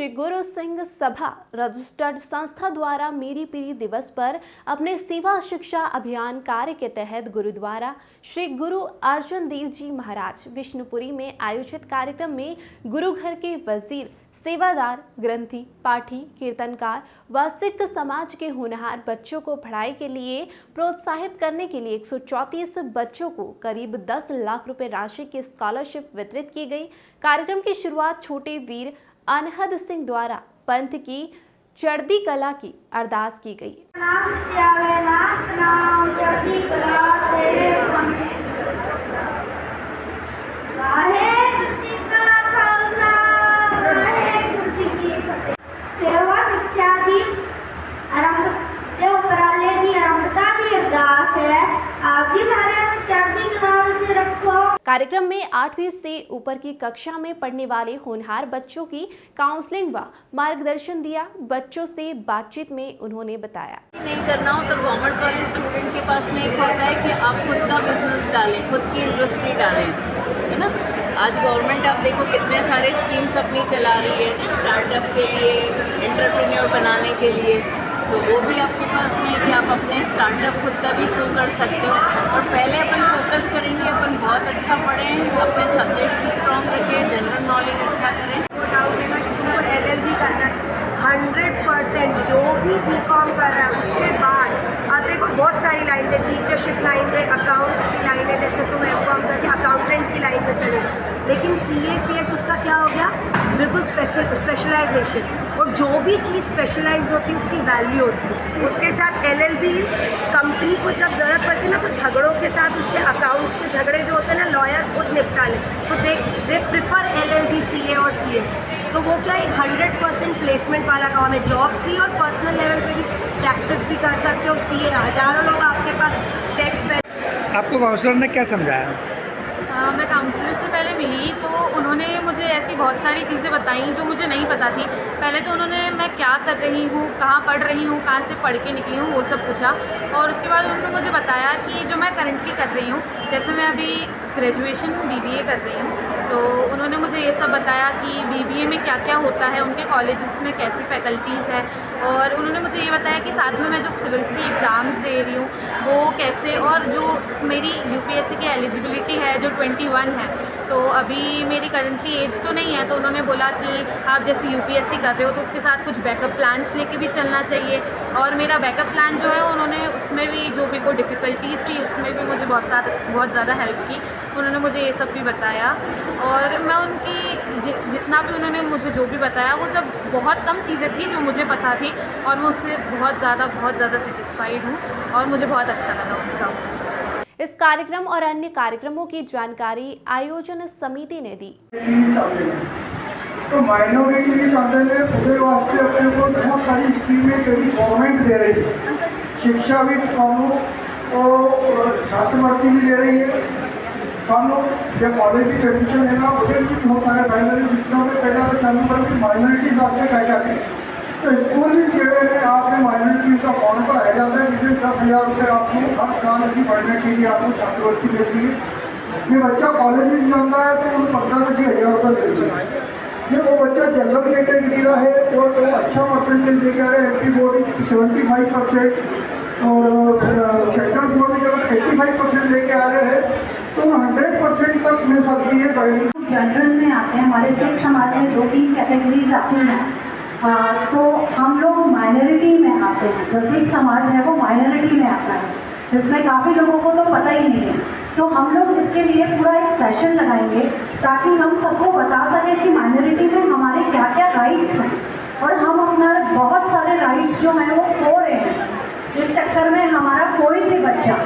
Shri Guru Singh Sabha registered संस्था द्वारा मेरी पीढ़ी दिवस पर अपने सेवा शिक्षा अभियान कार्य के तहत गुरुद्वारा श्री गुरु अर्जुन देव जी महाराज विष्णुपुरी में आयोजित कार्यक्रम में गुरु घर के वजीर, सेवादार, ग्रंथी, पाठी, कीर्तनकार व सिख समाज के होनहार बच्चों को पढ़ाई के लिए प्रोत्साहित करने के लिए 134 बच्चों को करीब 10 लाख रुपए राशि की स्कॉलरशिप वितरित की गई। कार्यक्रम की शुरुआत छोटे वीर अनहद सिंह द्वारा पंथ की चढ़ती कला की अरदास की गई। सेवा शिक्षा की आरंभ उपराले की आरंभता की अरदास है। आप जी सारे चढ़ती कला विच रखो। कार्यक्रम में 8वीं से ऊपर की कक्षा में पढ़ने वाले होनहार बच्चों की काउंसलिंग व मार्गदर्शन दिया। बच्चों से बातचीत में उन्होंने बताया, नहीं करना हो तो कॉमर्स वाले स्टूडेंट के पास में एक होता है कि आप खुद का बिजनेस डालें, खुद की इंडस्ट्री डालें, है ना। आज गवर्नमेंट आप देखो कितने सारे स्कीम्स अपनी चला रही है स्टार्टअप के लिए, एंटरप्रेन्योर बनाने के लिए, तो वो भी आपके पास में कि आप अपने स्टार्टअप खुद का भी शुरू कर सकते हो। और पहले अपन फोकस करेंगे, अपन बहुत अच्छा पढ़ें, अपने सब्जेक्ट्स स्ट्रॉन्ग रखें, जनरल नॉलेज अच्छा करें। डाउट है कि तुमको LLB करना चाहिए 100%। जो भी BCom कर रहा है उसके बाद देखो बहुत सारी लाइन है, टीचरशिप लाइन है, अकाउंट्स की लाइन है, जैसे तुम MCom करके अकाउंटेंट की लाइन में चले जाओ। लेकिन CA CS उसका क्या हो गया, बिल्कुल स्पेशलाइजेशन। और जो भी चीज़ स्पेशलाइज होती है उसकी वैल्यू होती है। उसके साथ LLB कंपनी को जब ज़रूरत पड़ती है ना, तो झगड़ों के साथ उसके अकाउंट्स के झगड़े जो होते हैं ना, लॉयर खुद निपटा ले, तो दे प्रिफर LLB CA और CS। तो वो क्या एक 100% प्लेसमेंट वाला काम है। जॉब्स भी और पर्सनल लेवल पे भी प्रैक्टिस भी कर सकते हो। CA हज़ारों लोग आपके पास टैक्स। आपको काउंसलर ने क्या समझाया? मैं काउंसलर से पहले मिली तो उन्होंने मुझे ऐसी बहुत सारी चीज़ें बताई जो मुझे नहीं पता थी। पहले तो उन्होंने मैं क्या कर रही हूँ, कहाँ पढ़ रही हूँ, कहाँ से पढ़ के निकली हूँ, वो सब पूछा। और उसके बाद उन्होंने मुझे बताया कि जो मैं करंटली कर रही हूँ, जैसे मैं अभी ग्रेजुएशन BBA कर रही हूँ, तो उन्होंने मुझे ये सब बताया कि BBA में क्या क्या होता है, उनके कॉलेजेस में कैसी फैकल्टीज़ है। और उन्होंने मुझे ये बताया कि साथ में मैं जो सिविल्स की एग्ज़ाम्स दे रही हूँ वो कैसे, और जो मेरी UPSC की एलिजिबिलिटी है जो 21 है, तो अभी मेरी करंटली एज तो नहीं है, तो उन्होंने बोला कि आप जैसे UPSC कर रहे हो तो उसके साथ कुछ बैकअप प्लान्स लेके भी चलना चाहिए। और मेरा बैकअप प्लान जो है उन्होंने उसमें भी जो भी कोई डिफ़िकल्टीज़ थी उसमें भी मुझे बहुत ज़्यादा हेल्प की। उन्होंने मुझे ये सब भी बताया और मैं उनकी जितना भी उन्होंने मुझे जो भी बताया वो सब बहुत कम चीज़ें थी जो मुझे पता थी, और मैं उससे बहुत ज़्यादा सेटिस्फाइड हूँ और मुझे बहुत अच्छा लगा उनकी काउंसलिंग से। इस कार्यक्रम और अन्य कार्यक्रमों की जानकारी आयोजन समिति ने दी। तो माइनॉरिटी के चाहते हैं उसके वास्ते अपने को बहुत सारी स्कीमें कई गवर्नमेंट दे रही है। शिक्षा भी और छात्रवृत्ति भी दे रही है। जब कॉलेज की एडमिशन लेना उधर भी बहुत सारे फाइनल जितनों में पहला तो चालू करके माइनॉरिटी वास्ते कह जाते हैं। तो स्कूल भी जोड़े में आपने माइनॉरिटी का फॉर्म पढ़ाया जाता है, जिसमें 10,000 रुपये आपको हर साल की माइनॉरिटी की आपको छात्रवृत्ति मिलती है। ये बच्चा कॉलेज जाता है तो उन 15 से 20,000 रुपये मिलते हैं। ये वो बच्चा जनरल कैटेगरी का है और वो अच्छा परसेंटेज लेके आ रहे हैं। MP बोर्ड 75% और सेंट्रल बोर्ड में जब 85% लेके आ रहे हैं तो 100% तक मिल सकती है। जनरल में आते हैं, हमारे सिख समाज में 2-3 कैटेगरीज आती हैं, तो हम लोग माइनॉरिटी में आते हैं। जो सिख समाज है वो माइनॉरिटी में आता है, जिसमें काफ़ी लोगों को तो पता ही नहीं है। तो हम लोग इसके लिए पूरा एक सेशन लगाएंगे ताकि हम सबको बता सकें कि माइनॉरिटी में हमारे क्या क्या राइट्स हैं, और हम अपना बहुत सारे राइट्स जो हैं वो खो रहे हैं। इस चक्कर में हमारा कोई भी बच्चा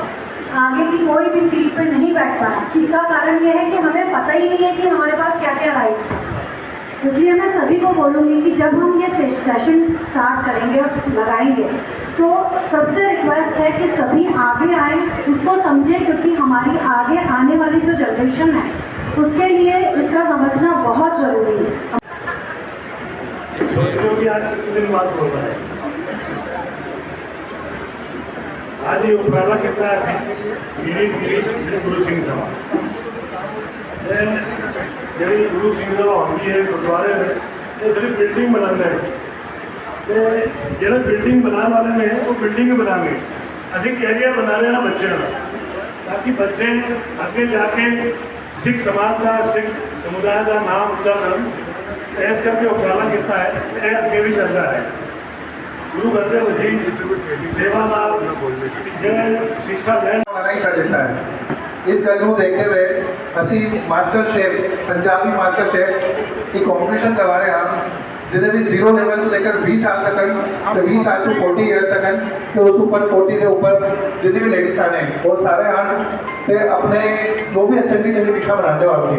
आगे की कोई भी सीट पर नहीं बैठ पा रहा। इसका कारण ये है कि हमें पता ही नहीं है कि हमारे पास क्या क्या राइट्स हैं। इसलिए मैं सभी को बोलूँगी कि जब हम ये सेशन स्टार्ट करेंगे और लगाएंगे तो सबसे रिक्वेस्ट है कि सभी आगे आए, इसको समझें, क्योंकि हमारी आगे आने वाली जो जनरेशन है उसके लिए इसका समझना बहुत ज़रूरी है। सोच रहे हो कि आज कितने दिन बाद बोल रहा है, आज ये उपराला कितना है मेरी गुरु सिंह सभा जी गुरु सिंह सभा होती है गुरुद्वारे में ਇਹ ਸਿਰਫ ਬਿਲਡਿੰਗ ਬਣਾਉਂਦੇ ਨੇ ਤੇ ਜਿਹੜੇ ਬਿਲਡਿੰਗ ਬਣਾਉਣ ਵਾਲੇ ਨੇ ਉਹ ਬਿਲਡਿੰਗ ਬਣਾਵੇ, ਅਸੀਂ ਕੈਰੀਅਰ ਬਣਾ ਰਹੇ ਹਾਂ ਬੱਚਿਆਂ ਦਾ, ਤਾਂ ਕਿ ਬੱਚੇ ਅੱਗੇ ਜਾ ਕੇ ਸਿੱਖ ਸਮਾਜ ਦਾ, ਸਿੱਖ ਸਮੁਦਾਇ ਦਾ ਨਾਮ ਉੱਚਾ ਕਰਨ। ਇਸ ਕਰਕੇ ਉਪਰਾਲਾ ਕੀਤਾ ਹੈ, ਇਹ ਅੱਗੇ ਵੀ ਚੱਲਦਾ ਹੈ। ਗੁਰੂ ਗੁਰਦੇਵ ਜੀ ਸੇਵਾ ਨਾਲ ਜਿਹੜੇ ਸਿੱਖਿਆ ਲੈਣ वाला ही छड़ देता है। इस गल को देखते हुए असी master chef Punjabi master chef की कॉम्पिटिशन करवा रहे हैं, जिन्हें भी 0 लेवल तो लेकर 20 साल तक, तो 20 साल से 40 ईयर तक, तो उस ऊपर 40 के ऊपर जितनी भी लेडीज आने वो सारे आन ते अपने जो भी चंगी चंगी डिशा बनाते हो आपकी,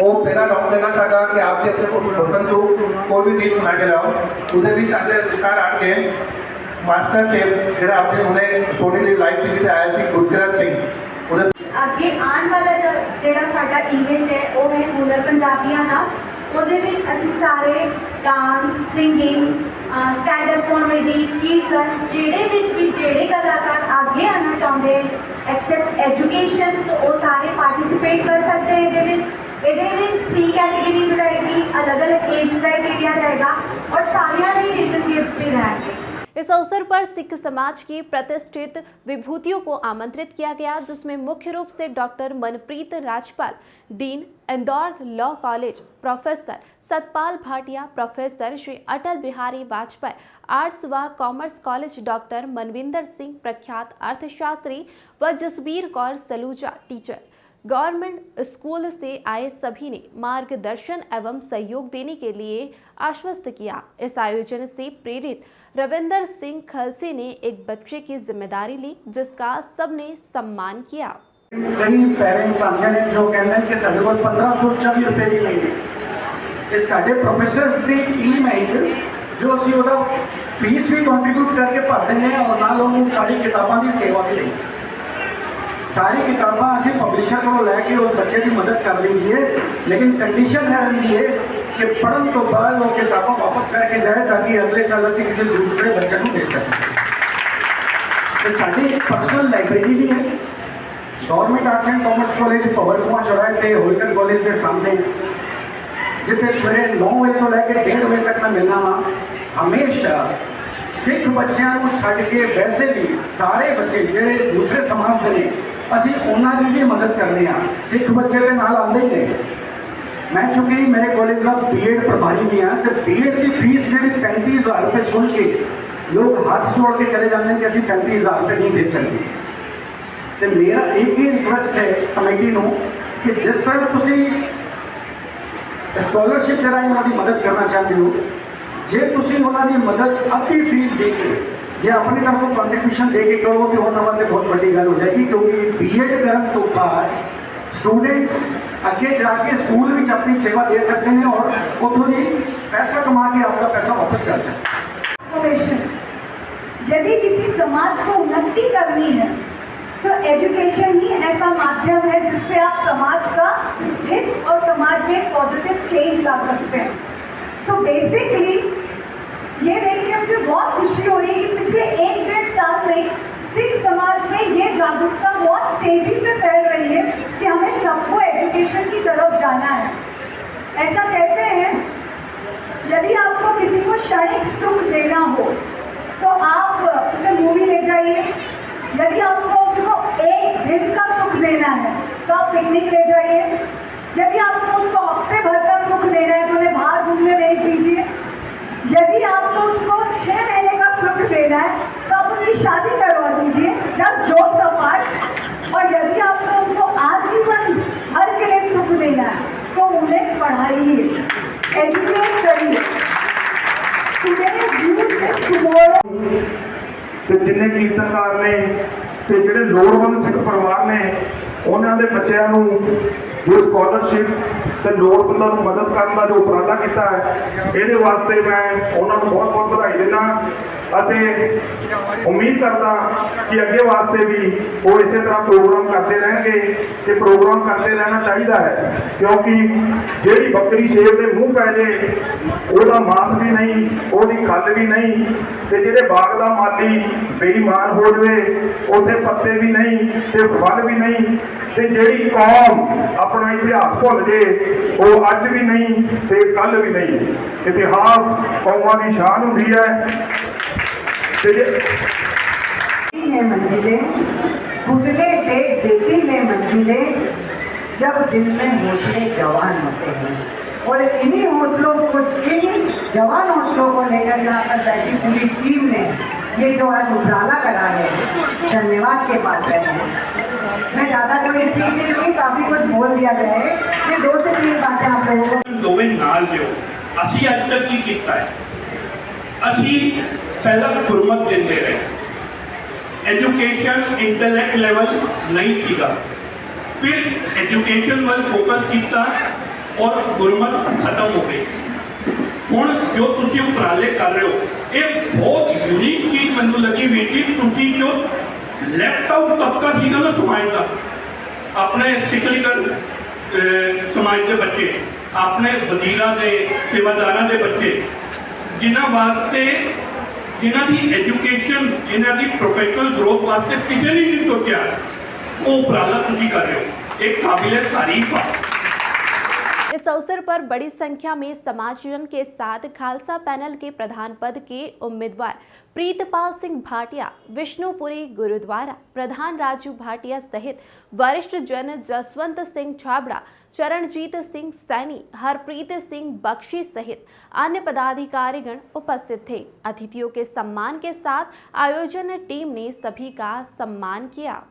वो बिना डॉक्टर का साडा कि आप अपने को पसंद हो कोई भी डिश बना के लाओ, उधर भी साढ़े अधिकार आट के मास्टर शेफ जो आपने उन्हें सोनी लाइव टीवी से आया सी गुरकिरत सिंह उधर ਅੱਗੇ ਆਉਣ ਵਾਲਾ ਜਿਹੜਾ ਸਾਡਾ ਇਵੈਂਟ ਹੈ ਉਹ ਹੈ ਹੁਨਰ ਪੰਜਾਬੀਆਂ ਦਾ। ਉਹਦੇ ਵਿੱਚ ਅਸੀਂ ਸਾਰੇ dance, singing, stand up comedy, kirtan, ਜਿਹੜੇ ਵਿੱਚ ਵੀ ਜਿਹੜੇ ਕਲਾਕਾਰ ਅੱਗੇ ਆਉਣਾ ਚਾਹੁੰਦੇ ਐਕਸੈਪਟ ਐਜੂਕੇਸ਼ਨ, ਤਾਂ ਉਹ ਸਾਰੇ ਪਾਰਟਿਸਿਪੇਟ ਕਰ ਸਕਦੇ ਇਹਦੇ ਵਿੱਚ। ਇਹਦੇ ਵਿੱਚ 3 कैटेगरीज रहेगी, अलग अलग एज क्राइटेरिया रहेगा और सारियां भी रिटन गिफ्ट्स भी रहेंगे। इस अवसर पर सिख समाज की प्रतिष्ठित विभूतियों को आमंत्रित किया गया, जिसमें मुख्य रूप से doctor Manpreet Rajpal, dean Indore law college, professor Satpal Bhatia, professor Shri Atal Bihari Vajpayee arts व commerce college, doctor Manvinder Singh प्रख्यात अर्थशास्त्री व Jasbir Kaur Saluja teacher, government school से आए सभी ने मार्गदर्शन एवं सहयोग देने के लिए आश्वस्त किया। इस आयोजन से प्रेरित रविंदर सिंह खलसे ने एक बच्चे की जिम्मेदारी ली, जिसका सबने सम्मान किया। कई पेरेंट्स आते हैं जो कहते हैं कि साढ़े को 1540 रुपए भी लेंगे, ये साढ़े प्रोफेसर्स की टीम है जो असी वो फीस भी कंट्रीब्यूट करके भर देंगे और नाल उन्होंने सारी किताबों की सेवा भी लेंगे। सारी किताबां असी पब्लिशर को लैके उस बच्चे की मदद कर देंगे, लेकिन कंडीशन है रही है कि पढ़ने तो बाद वो किताबें वापस करके जाए ताकि अगले साल असी किसी दूसरे बच्चे को दे सकें। तो साड़ी एक पर्सनल लाइब्रेरी भी है। Government arts and commerce college पवनकुआ चौराहे थे होलकर कॉलेज के सामने, जितने सवेरे 9 बजे तो लैके 1:30 बजे तक मैं मिलना वा। हमेशा सिख बच्चों को छड़ के वैसे भी सारे बच्चे ਜਿਹੜੇ दूसरे समाज के ने ਅਸੀਂ ਉਹਨਾਂ ਦੀ ਵੀ ਮਦਦ ਕਰਨੇ ਆ। ਸਿੱਖ ਬੱਚੇ ਦੇ ਨਾਲ ਆਉਂਦੇ ਹੀ ਨੇ। मैं चूँकि मेरे कॉलेज का बीएड प्रभारी भी हाँ, तो बीएड की फीस जी 35,000 रुपये सुन के लोग हाथ जोड़ के चले जाते हैं कि असं 35,000 रुपये नहीं दे सकते। तो मेरा एक ही रिक्वेस्ट है कमेटी को कि जिस तरह तुम स्कॉलरशिप के राही उन्होंने मदद करना चाहते हो, जे तुम उन्होंने मदद अद्धी फीस दे के या अपनी तरफों कंट्रीब्यूशन दे के करो तो उन्होंने बहुत बड़ी गल हो जाएगी, क्योंकि बीएड करने तो बाद स्टूडेंट्स अगे जाके स्कूल में अपनी सेवा दे सकते हैं और उतों ही पैसा कमा के आपका पैसा वापस कर सकते हैं। यदि किसी समाज को उन्नति करनी है तो एजुकेशन ही ऐसा माध्यम है जिससे आप समाज का हित और समाज में पॉजिटिव चेंज ला सकते हैं। सो बेसिकली ये देख के मुझे बहुत खुशी हो रही है कि पिछले 1-1.5 साल में सिख समाज में ये जागरूकता बहुत तेजी से फैल रही है कि हमें सबको एजुकेशन की तरफ जाना है। ऐसा कहते हैं यदि आपको किसी को क्षणिक सुख देना हो तो आप उसे मूवी ले जाइए, यदि आपको उसको एक दिन का सुख देना है तो आप पिकनिक ले जाइए, यदि आपको उसको हफ्ते भर का सुख देना है तो उन्हें बाहर घूमने भेज दीजिए, यदि आपको उनको 6 महीने का सुख देना है तो आप उनकी शादी करवा दीजिए, जस्ट जोक्स अपार्ट। और यदि आपको उनको आजीवन भर के लिए सुख देना है तो उन्हें पढ़ाइए, एजुकेट करिए। जिन्हें कीर्तनकार ने तो जोड़े लोड़वंद सिख परिवार ने उन्होंने बच्चों को जो स्कॉलरशिप तो लोड़वंदा मदद करने का जो उपराला किया है, ये वास्ते मैं उन्होंने बहुत बहुत बधाई देना उम्मीद करता कि अगे वास्ते भी वो इस तरह प्रोग्राम करते रहेंगे कि प्रोग्राम करते रहना चाहिए है, क्योंकि जी बकरी शेर के मूँह पै जाए वह मांस भी नहीं, वो खल भी नहीं, तो जे बाग का माली बेईमान हो जाए उत्थे पत्ते भी नहीं तो फल भी नहीं, ਤੇ ਜਿਹੜੀ ਕੌਮ ਆਪਣਾ ਇਤਿਹਾਸ ਭੁੱਲ ਜੇ ਉਹ ਅੱਜ ਵੀ ਨਹੀਂ ਤੇ ਕੱਲ ਵੀ ਨਹੀਂ। ਇਤਿਹਾਸ ਕੌਮਾਂ ਦੀ ਸ਼ਾਨ ਹੁੰਦੀ ਹੈ। है मंजिलें घुटने टेक देती हैं मंजिलें जब दिल में हौसले जवान होते हैं। और इन्हीं हौसलों को, इन्हीं जवान हौसलों को लेकर यहाँ पर बैठी पूरी टीम ने ये जो आज उपराला करा है, धन्यवाद के पात्र हैं। मैं ज़्यादा कोई स्पीच नहीं दूँगी, काफ़ी कुछ बोल दिया गया है। ये 2 से 3 बातें आप लोगों को दोवें नाल दिओ। असी अज तक की कीता है, असी पहला गुरमत दिंदे रहे, एजुकेशन इंटलैक्ट लेवल नहीं सीगा, फिर एजुकेशन वाल फोकस किया और गुरमत खत्म हो गई। हुण जो तुसी उपराले कर रहे हो ये बहुत यूनिक चीज़ मैनू लगी वीर जी। तुसी जो लैफ्ट आउट तबका सीगा ना समाज का, अपने सिकलिकल समाज के बच्चे, अपने वजीरां के सेवादारां के बच्चे, जिन्हां वास्ते जिन्हां की एजुकेशन, जिन्हां की प्रोफेशनल ग्रोथ वास्ते किसी ने नहीं सोचा, वो उपराला तुसी कर रहे हो, एक काबिल तारीफ है। इस अवसर पर बड़ी संख्या में समाजजन के साथ खालसा पैनल के प्रधान पद के उम्मीदवार प्रीतपाल सिंह भाटिया, विष्णुपुरी गुरुद्वारा प्रधान राजू भाटिया सहित वरिष्ठ जन जसवंत सिंह छाबड़ा, चरणजीत सिंह सैनी, हरप्रीत सिंह बख्शी सहित अन्य पदाधिकारीगण उपस्थित थे। अतिथियों के सम्मान के साथ आयोजन टीम ने सभी का सम्मान किया।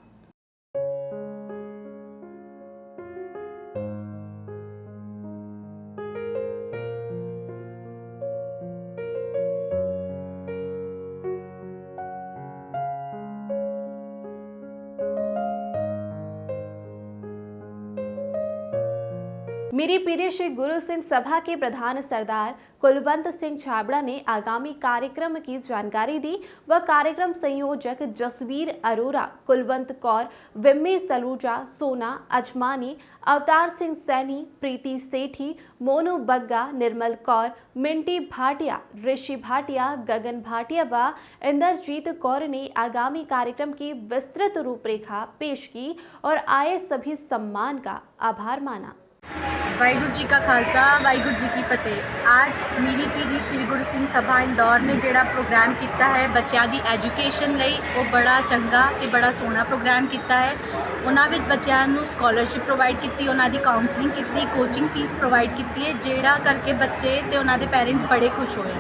मेरी पीरी श्री गुरु सिंह सभा के प्रधान सरदार कुलवंत सिंह छाबड़ा ने आगामी कार्यक्रम की जानकारी दी व कार्यक्रम संयोजक जसवीर अरोरा, कुलवंत कौर, विम्मी सलूजा, सोना अजमानी, अवतार सिंह सैनी, प्रीति सेठी, मोनू बग्गा, निर्मल कौर, मिंटी भाटिया, ऋषि भाटिया, गगन भाटिया व इंद्रजीत कौर ने आगामी कार्यक्रम की विस्तृत रूपरेखा पेश की और आए सभी सम्मान का आभार माना। वाहिगुरू जी का खालसा, वाहिगुरू जी की फतेह। आज मेरी पीढ़ी श्री गुरु सिंह सभा इंदौर ने जिहड़ा प्रोग्राम किया है बच्चों की एजुकेशन लई, वो बड़ा चंगा ते बड़ा सोहना प्रोग्राम किया है। उन्हां विच बच्चों नूं स्कॉलरशिप प्रोवाइड की, उन्हां दी काउंसलिंग की, कोचिंग फीस प्रोवाइड की है, जिहड़ा करके बच्चे ते उन्हां दे पेरेंट्स बड़े खुश होए।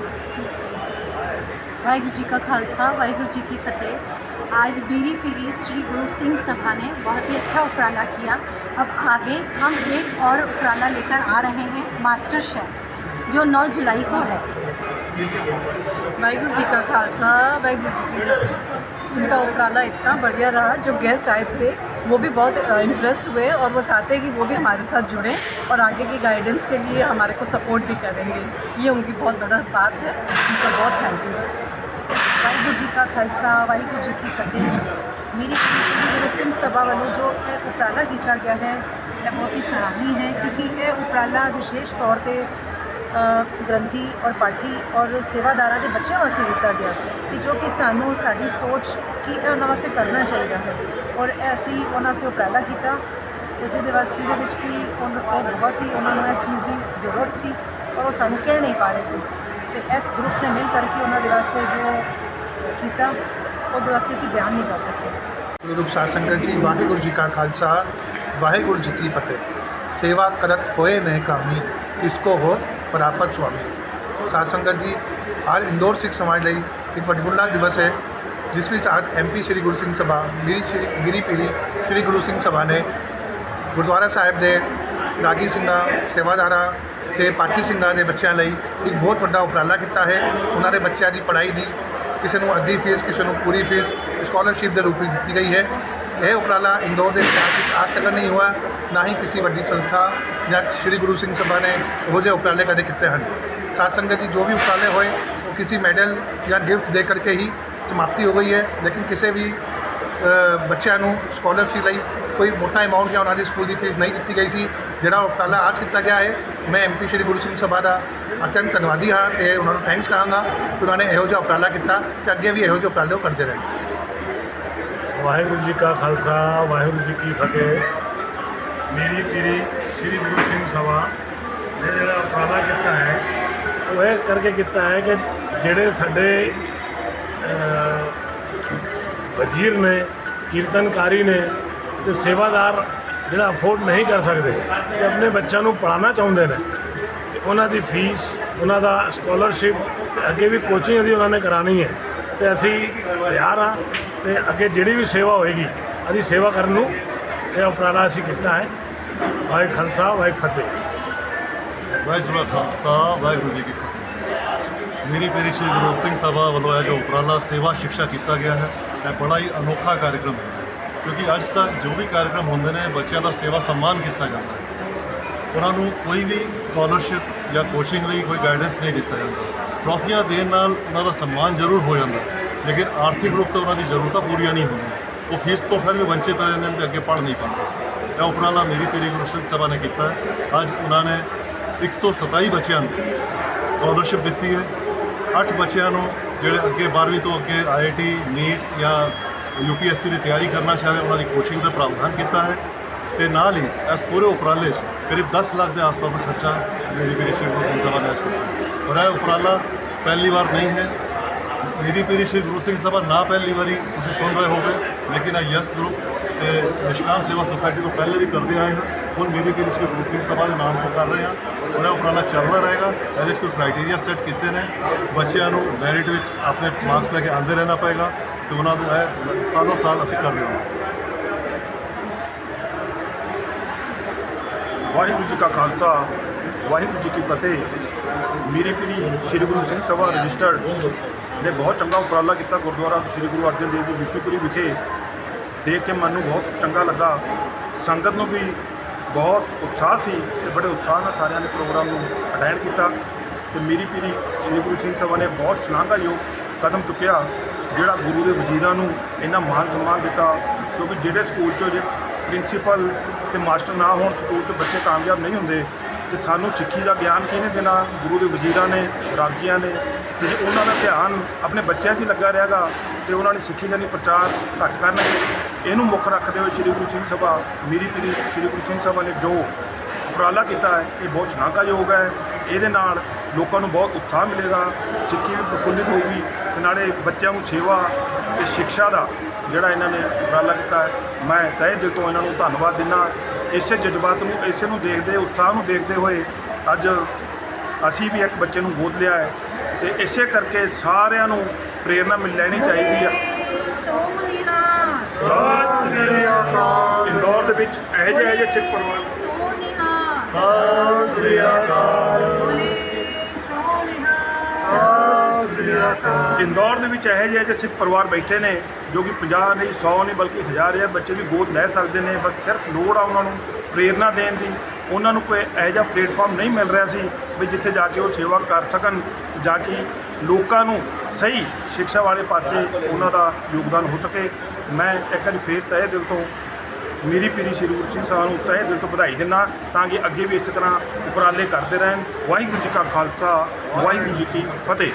वाहिगुरू जी का खालसा, वाहिगुरू जी की फतेह। आज बीरी पीरी श्री गुरु सिंह सभा ने बहुत ही अच्छा उपराला किया। अब आगे हम एक और उपराला लेकर आ रहे हैं, मास्टर शेफ, जो 9 जुलाई को है। वाहिगुरू जी का खालसा, वाहिगुरू जी की फतेह। उनका उपराला इतना बढ़िया रहा, जो गेस्ट आए थे वो भी बहुत इम्प्रेस हुए और वो चाहते हैं कि वो भी हमारे साथ जुड़ें और आगे की गाइडेंस के लिए हमारे को सपोर्ट भी करेंगे। ये उनकी बहुत बड़ा बात है, उनका बहुत थैंक यू। वाहिगुरू जी का खालसा, वाहिगुरू जी की फतेह। मेरी गुरु सिंह सभा वालों जो उपराला किया गया है यह बहुत ही सराहनीय है, क्योंकि यह उपराला विशेष तौर पर ग्रंथी और पाठी और सेवादारा के बच्चों वास्ते दिता गया कि जो कि सानू साडी सोच कि उन्होंने वास्ते करना चाहिए है और असी उन्होंने उपराला किया जिहदे वास्ते दे विच कि बहुत ही उन्होंने इस चीज़ की जरूरत सी और वो सानू कह नहीं पा रहे थे। तो इस ग्रुप ने मिल करके उन्होंने वास्ते जो किया और वास्ते असी बयान नहीं कर सकते। गुरु साध संगत जी, वाहिगुरू जी का खालसा, वाहिगुरू जी की फतेह। सेवा करत होए ने कामी, इसको होत प्रापत स्वामी। साध संगत जी, आज इंदौर सिख समाज ਲਈ एक वडमुला दिवस है, जिस ਵਿੱਚ आज MP श्री गुरु सिंह सभा, मेरी पीढ़ी श्री गुरु सिंह सभा ने गुरुद्वारा ਸਾਹਿਬ ਦੇ ਰਾਗੀ ਸਿੰਘਾਂ, ਸੇਵਾਦਾਰਾਂ ਤੇ ਪਾਠੀ ਸਿੰਘਾਂ ਦੇ ਬੱਚਿਆਂ ਲਈ ਇੱਕ ਬਹੁਤ ਵੱਡਾ ਉਪਰਾਲਾ ਕੀਤਾ ਹੈ। ਉਹਨਾਂ ਦੇ ਬੱਚਿਆਂ ਦੀ ਪੜ੍ਹਾਈ ਦੀ ਕਿਸੇ ਨੂੰ ਅੱਧੀ ਫੀਸ, ਕਿਸੇ ਨੂੰ ਪੂਰੀ ਫੀਸ ਸਕਾਲਰਸ਼ਿਪ ਦੇ ਰੂਪ ਵਿੱਚ ਦਿੱਤੀ ਗਈ ਹੈ। ਇਹ ਉਪਰਾਲਾ ਇੰਦੌਰ ਦੇ ਇਤਿਹਾਸ ਵਿੱਚ ਅੱਜ ਤੱਕ ਨਹੀਂ ਹੋਇਆ, ਨਾ ਹੀ ਕਿਸੇ ਵੱਡੀ ਸੰਸਥਾ ਜਾਂ श्री गुरु सिंह सभा ने ਇਹੋ ਜਿਹੇ ਉਪਰਾਲੇ ਕਦੇ ਕੀਤੇ ਹਨ। साथ संगत जी, जो भी उपराले हुए वो किसी मेडल या गिफ्ट दे करके ही समाप्ति हो गई है, लेकिन किसी भी बच्चों को स्कॉलरशिप ਲਈ कोई मोटा अमाउंट या उन्होंने स्कूल की फीस नहीं दी गई सी। ਜਿਹੜਾ ਉਪਰਾਲਾ आज किया गया है, मैं MP श्री गुरु सिंह सभा का अत्यंत धन्यवादी हाँ तो उन्होंने थैंक्स कहांगा कि उन्होंने ਇਹੋ ਜਿਹਾ ਉਪਰਾਲਾ किया कि अगे भी ਇਹੋ ਜਿਹੇ ਉਪਰਾਲੇ करते रहे। ਵਾਹਿਗੁਰੂ ਜੀ ਕਾ ਖਾਲਸਾ ਵਾਹਿਗੁਰੂ ਜੀ ਕੀ ਫਤਿਹ। ਮੇਰੀ ਪੀਰੀ ਸ੍ਰੀ ਗੁਰੂ ਸਿੰਘ ਸਭਾ ਨੇ ਜਿਹੜਾ ਉਪਰਾਲਾ ਕੀਤਾ ਹੈ ਉਹ ਇਹ ਕਰਕੇ ਕੀਤਾ ਹੈ ਕਿ ਜਿਹੜੇ ਸਾਡੇ ਵਜ਼ੀਰ ਨੇ, ਕੀਰਤਨਕਾਰੀ ਨੇ ਤੇ ਸੇਵਾਦਾਰ ਜਿਹੜਾ ਅਫੋਰਡ ਨਹੀਂ ਕਰ ਸਕਦੇ ਤੇ ਆਪਣੇ ਬੱਚਿਆਂ ਨੂੰ ਪੜ੍ਹਾਉਣਾ ਚਾਹੁੰਦੇ ਨੇ, ਉਹਨਾਂ ਦੀ ਫੀਸ, ਉਹਨਾਂ ਦਾ ਸਕਾਲਰਸ਼ਿਪ, ਅੱਗੇ ਵੀ ਕੋਚਿੰਗ ਦੀ ਉਹਨਾਂ ਨੇ ਕਰਾਉਣੀ ਹੈ ਤੇ ਅਸੀਂ ਤਿਆਰ ਹਾਂ ਤੇ ਅੱਗੇ ਜਿਹੜੀ ਵੀ ਸੇਵਾ ਹੋਏਗੀ ਅਸੀਂ ਸੇਵਾ ਕਰਨ ਨੂੰ ਇਹ ਉਪਰਾਲਾ ਅਸੀਂ ਕੀਤਾ ਹੈ। ਵਾਹਿਗੁਰੂ ਖਾਲਸਾ ਵਾਹਿਗੁਰੂ ਫਤਿਹ। ਵਾਹਿਗੁਰੂ ਖਾਲਸਾ ਵਾਹਿਗੁਰੂ ਜੀ ਕੀ ਫਤਿਹ। ਮੇਰੀ ਪੀਰੀ ਸ਼੍ਰੀ ਗੁਰੂ ਸਿੰਘ ਸਭਾ ਵੱਲੋਂ ਇਹ ਜੋ ਉਪਰਾਲਾ ਸੇਵਾ ਸਿੱਖਿਆ ਕੀਤਾ ਗਿਆ ਹੈ, ਇਹ ਬੜਾ ਹੀ ਅਨੋਖਾ ਕਾਰਜਕ੍ਰਮ ਹੈ ਕਿਉਂਕਿ ਅੱਜ ਤੱਕ ਜੋ ਵੀ ਕਾਰਜਕ੍ਰਮ ਹੁੰਦੇ ਨੇ ਬੱਚਿਆਂ ਦਾ ਸੇਵਾ ਸਨਮਾਨ ਕੀਤਾ ਜਾਂਦਾ ਹੈ। ਉਹਨਾਂ ਨੂੰ ਕੋਈ ਵੀ ਸਕਾਲਰਸ਼ਿਪ ਜਾਂ ਕੋਚਿੰਗ ਲਈ ਕੋਈ ਗਾਈਡੈਂਸ ਨਹੀਂ ਦਿੱਤਾ ਜਾਂਦਾ। ਟਰੋਫੀਆਂ ਦੇਣ ਨਾਲ ਉਹਨਾਂ ਦਾ ਸਨਮਾਨ ਜ਼ਰੂਰ ਹੋ ਜਾਂਦਾ ਲੇਕਿਨ ਆਰਥਿਕ ਰੂਪ ਤੋਂ ਉਹਨਾਂ ਦੀ ਜ਼ਰੂਰਤਾਂ ਪੂਰੀਆਂ ਨਹੀਂ ਹੁੰਦੀਆਂ। ਉਹ ਫੀਸ ਤੋਂ ਫਿਰ ਵੀ ਵੰਚਿਤ ਰਹਿੰਦੇ ਨੇ ਤੇ ਅੱਗੇ ਪੜ੍ਹ ਨਹੀਂ ਪਾਉਂਦੇ। ਇਹ ਉਪਰਾਲਾ ਮੇਰੀ ਪੀਰੀ ਗੁਰੂ ਸਿੰਘ ਸਭਾ ਨੇ ਕੀਤਾ ਹੈ। ਅੱਜ ਉਹਨਾਂ ਨੇ 127 ਬੱਚਿਆਂ ਨੂੰ ਸਕਾਲਰਸ਼ਿਪ ਦਿੱਤੀ ਹੈ। 8 ਬੱਚਿਆਂ ਨੂੰ ਜਿਹੜੇ ਅੱਗੇ 12ਵੀਂ ਤੋਂ ਅੱਗੇ IIT, ਨੀਟ ਜਾਂ UPSC ਦੀ ਤਿਆਰੀ ਕਰਨਾ ਚਾਹ ਰਹੇ ਉਹਨਾਂ ਦੀ ਕੋਚਿੰਗ ਦਾ ਪ੍ਰਾਵਧਾਨ ਕੀਤਾ ਹੈ ਤੇ ਨਾਲ ਹੀ ਇਸ ਪੂਰੇ ਉਪਰਾਲੇ 'ਚ ਕਰੀਬ 10 ਲੱਖ ਦੇ ਆਸ-ਪਾਸ ਦਾ ਖਰਚਾ ਮੇਰੀ ਪੀਰੀ ਸ਼੍ਰੀ ਗੁਰੂ ਸਿੰਘ ਸਭਾ ਨੇ ਅੱਜ ਕੀਤਾ। ਔਰ ਇਹ ਉਪਰਾਲਾ ਪਹਿਲੀ ਵਾਰ ਨਹੀਂ ਹੈ। ਮੇਰੀ ਪੀਰੀ ਸ਼੍ਰੀ ਗੁਰੂ ਸਿੰਘ ਸਭਾ ਨਾ ਪਹਿਲੀ ਵਾਰੀ ਤੁਸੀਂ ਸੁਣ ਰਹੇ ਹੋਗੇ ਲੇਕਿਨ ਇਹ ਯਸ ਗਰੁੱਪ ਤੇ ਨਿਸ਼ਕਾਮ ਸੇਵਾ ਸੁਸਾਇਟੀ ਤੋਂ ਪਹਿਲੇ ਵੀ ਕਰਦੇ ਆਏ ਹਾਂ। ਹੁਣ ਮੇਰੀ ਪੀਰੀ ਸ਼੍ਰੀ ਗੁਰੂ ਸਿੰਘ ਸਭਾ ਦੇ ਨਾਮ ਤੋਂ ਕਰ ਰਹੇ ਹਾਂ। ਔਰ ਇਹ ਉਪਰਾਲਾ ਚੱਲਦਾ ਰਹੇਗਾ। ਇਹਦੇ 'ਚ ਕੋਈ ਕ੍ਰਾਈਟੇਰੀਆ ਸੈੱਟ ਕੀਤੇ ਨੇ। ਬੱਚਿਆਂ ਨੂੰ ਮੈਰਿਟ ਵਿੱਚ ਆਪਣੇ ਮਾਰਕਸ ਲੈ ਕੇ ਆਉਂਦੇ ਰਹਿਣਾ ਪਏਗਾ ਤੇ ਉਹਨਾਂ ਨੂੰ ਇਹ ਸਾਲੋਂ ਸਾਲ ਅਸੀਂ ਕਰਦੇ ਰਹਾਂਗੇ। ਵਾਹਿਗੁਰੂ ਜੀ ਕਾ ਖਾਲਸਾ ਵਾਹਿਗੁਰੂ ਜੀ ਕੀ ਫਤਿਹ। ਮੇਰੀ ਪੀਰੀ ਸ਼੍ਰੀ ਗੁਰੂ ਸਿੰਘ ਸਭਾ ਰਜਿਸਟਰਡ ਨੇ ਬਹੁਤ ਚੰਗਾ ਉਪਰਾਲਾ ਕੀਤਾ। ਗੁਰਦੁਆਰਾ ਸ਼੍ਰੀ ਗੁਰੂ ਅਰਜਨ ਦੇਵ ਜੀ ਵਿਸ਼ਨੂਪੁਰੀ ਵਿਖੇ ਦੇਖ ਕੇ ਮਨ ਨੂੰ ਬਹੁਤ ਚੰਗਾ ਲੱਗਾ। ਸੰਗਤ ਨੂੰ ਵੀ ਬਹੁਤ ਉਤਸ਼ਾਹ ਸੀ ਤੇ ਬੜੇ ਉਤਸ਼ਾਹ ਨਾਲ ਸਾਰਿਆਂ ਨੇ ਪ੍ਰੋਗਰਾਮ ਨੂੰ ਅਟੈਂਡ ਕੀਤਾ ਤੇ ਮੇਰੀ ਪੀਰੀ ਸ਼੍ਰੀ ਗੁਰੂ ਸਿੰਘ ਸਭਾ ਨੇ ਬਹੁਤ ਸ਼ਲਾਘਾਯੋਗ ਕਦਮ ਚੁੱਕਿਆ ਜਿਹੜਾ ਗੁਰੂ ਦੇ ਵਜ਼ੀਰਾਂ ਨੂੰ ਇੰਨਾ ਮਾਨ ਸਨਮਾਨ ਦਿੱਤਾ ਕਿਉਂਕਿ ਜਿਹੜੇ ਸਕੂਲ 'ਚੋਂ ਜੇ ਪ੍ਰਿੰਸੀਪਲ ਤੇ ਮਾਸਟਰ ਨਾ ਹੋਣ, ਸਕੂਲ 'ਚ ਬੱਚੇ ਕਾਮਯਾਬ ਨਹੀਂ ਹੁੰਦੇ ਤੇ ਸਾਨੂੰ ਸਿੱਖੀ ਦਾ ਗਿਆਨ ਕਿਹਨੇ ਦੇਣਾ? ਗੁਰੂ ਦੇ ਵਜ਼ੀਰਾਂ ਨੇ, ਰਾਗੀਆਂ ਨੇ। ਤੇ ਜੇ ਉਹਨਾਂ ਦਾ ਧਿਆਨ ਆਪਣੇ ਬੱਚਿਆਂ 'ਚ ਹੀ ਲੱਗਾ ਰਹੇਗਾ ਤੇ ਉਹਨਾਂ ਨੇ ਸਿੱਖੀ ਦਾ ਨਹੀਂ ਪ੍ਰਚਾਰ ਘੱਟ ਕਰਨਗੇ। ਇਹਨੂੰ ਮੁੱਖ ਰੱਖਦੇ ਹੋਏ ਸ਼੍ਰੀ ਗੁਰੂ ਸਿੰਘ ਸਭਾ, ਮੇਰੀ ਪੀਰੀ ਸ਼੍ਰੀ ਗੁਰੂ ਸਿੰਘ ਸਭਾ ਨੇ ਜੋ ਉਪਰਾਲਾ ਕੀਤਾ ਹੈ ਇਹ ਬਹੁਤ ਸ਼ਲਾਘਾਯੋਗ ਹੈ। ਇਹਦੇ ਨਾਲ ਲੋਕਾਂ ਨੂੰ ਬਹੁਤ ਉਤਸ਼ਾਹ ਮਿਲੇਗਾ, ਸਿੱਖੀ ਵੀ ਪ੍ਰਫੁੱਲਿਤ ਹੋਊਗੀ ਤੇ ਨਾਲੇ ਬੱਚਿਆਂ ਨੂੰ ਸੇਵਾ ਤੇ ਸਿੱਖਿਆ ਦਾ ਜਿਹੜਾ ਇਹਨਾਂ ਨੇ ਉਪਰਾਲਾ ਕੀਤਾ ਹੈ ਮੈਂ ਤਹਿ ਦਿਲ ਤੋਂ ਇਹਨਾਂ ਨੂੰ ਧੰਨਵਾਦ ਦਿੰਦਾ। ਇਸੇ ਜਜ਼ਬਾਤ ਨੂੰ, ਇਸੇ ਨੂੰ ਦੇਖਦੇ, ਉਤਸ਼ਾਹ ਨੂੰ ਦੇਖਦੇ ਹੋਏ ਅੱਜ ਅਸੀਂ ਵੀ ਇੱਕ ਬੱਚੇ ਨੂੰ ਗੋਦ ਲਿਆ ਹੈ ਤੇ ਇਸੇ ਕਰਕੇ ਸਾਰਿਆਂ ਨੂੰ ਪ੍ਰੇਰਨਾ ਮਿਲ ਲੈਣੀ ਚਾਹੀਦੀ ਹੈ। ਸਤਿ ਸ੍ਰੀ ਅਕਾਲ। ਇੰਦੌਰ ਦੇ ਵਿੱਚ ਇਹੋ ਜਿਹੇ ਸਿੱਖ ਪਰਿਵਾਰ ਸਤਿ ਸ੍ਰੀ ਅਕਾਲ। ਇੰਦੌਰ ਦੇ ਵਿੱਚ ਇਹੋ ਜਿਹੇ ਸਿੱਖ ਪਰਿਵਾਰ ਬੈਠੇ ਨੇ ਜੋ ਕਿ 50 ਨਹੀਂ 100 ਨਹੀਂ ਬਲਕਿ 1000 ਬੱਚੇ ਵੀ ਗੋਦ ਲੈ ਸਕਦੇ ਨੇ। ਬਸ ਸਿਰਫ ਲੋੜ ਆ ਉਹਨਾਂ ਨੂੰ ਪ੍ਰੇਰਨਾ ਦੇਣ ਦੀ। ਉਹਨਾਂ ਨੂੰ ਕੋਈ ਇਹੋ ਜਿਹਾ ਪਲੇਟਫਾਰਮ ਨਹੀਂ ਮਿਲ ਰਿਹਾ ਸੀ ਵੀ ਜਿੱਥੇ ਜਾ ਕੇ ਉਹ ਸੇਵਾ ਕਰ ਸਕਣ, ਜਾ ਕੇ ਲੋਕਾਂ ਨੂੰ ਸਹੀ ਸਿੱਖਿਆ ਵਾਲੇ ਪਾਸੇ ਉਹਨਾਂ ਦਾ ਯੋਗਦਾਨ ਹੋ ਸਕੇ। ਮੈਂ ਇੱਕ ਵਾਰੀ ਫੇਰ ਤਹਿ ਦਿਲ ਤੋਂ ਮੇਰੀ ਪੀਰੀ ਸ਼੍ਰੀ ਗੁਰੂ ਸਿੰਘ ਸਾਹਿਬ ਨੂੰ ਤਹਿ ਦਿਲ ਤੋਂ ਵਧਾਈ ਦਿੰਦਾ ਤਾਂ ਕਿ ਅੱਗੇ ਵੀ ਇਸੇ ਤਰ੍ਹਾਂ ਉਪਰਾਲੇ ਕਰਦੇ ਰਹਿਣ। ਵਾਹਿਗੁਰੂ ਜੀ ਕਾ ਖਾਲਸਾ ਵਾਹਿਗੁਰੂ ਜੀ ਕੀ ਫਤਿਹ।